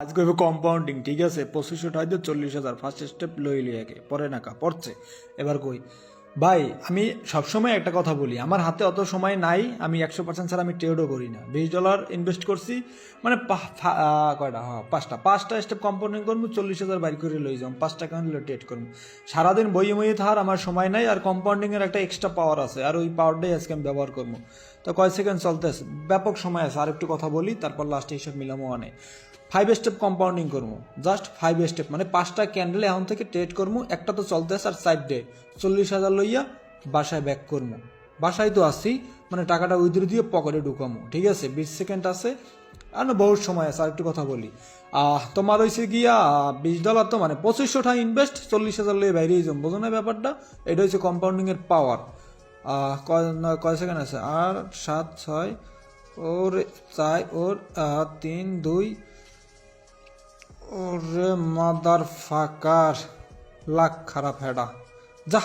আজ করবে কম্পাউন্ডিং, ঠিক আছে? 2500 টাকা দিয়ে 40,000 ফার্স্ট স্টেপ লইলি আগে, পরে নাকা পড়ছে। এবার কই ভাই, আমি সবসময় একটা কথা বলি, আমার হাতে অত সময় নাই, আমি 100% ছাড়া আমি ট্রেডও করি না। $20 ইনভেস্ট করছি, মানে কয়টা, হ্যাঁ পাঁচটা স্টেপ কম্পাউন্ডিং করবো, 40,000 বাইর করে লই যাম, 5 টাকা হলে ট্রেড করবো। সারাদিন বইয়ে বইয়ে থাকার আমার সময় নাই, আর কম্পাউন্ডিংয়ের একটা এক্সট্রা পাওয়ার আছে, আর ওই পাওয়ারটাই আজকে আমি ব্যবহার করবো। তো কয় সেকেন্ড চলতেছে, ব্যাপক সময় আছে, আর একটু কথা বলি, তারপর লাস্টে হিসাব মিলামো। 5 স্টেপ কম্পাউন্ডিং করবো, জাস্ট 5 স্টেপ, মানে 5টা ক্যান্ডেল এখন থেকে ট্রেড করবো। একটা তো চলতেছে, আর সাইড ডে 40,000 লইয়া বাসায় ব্যাক করবো। বাসায় তো আসি, মানে টাকাটা উইথড্র দিয়ে পকেটে ঢুকামো, ঠিক আছে? 20 সেকেন্ড আছে, আর না বহুত সময় আছে, আর একটু কথা বলি। তোমার হয়েছে গিয়া $20 তো মানে 2500 টাকা ইনভেস্ট, 40,000 লইয়া বাইরেই যাম, বোঝো না ব্যাপারটা? এটা হচ্ছে কম্পাউন্ডিং এর পাওয়ার। কয় সেকেন্ড আছে? আর 7 6 ওর 4 ওর 3 2, ওরে মাদার ফাকার, লাখ খারাপ হেডা, যা।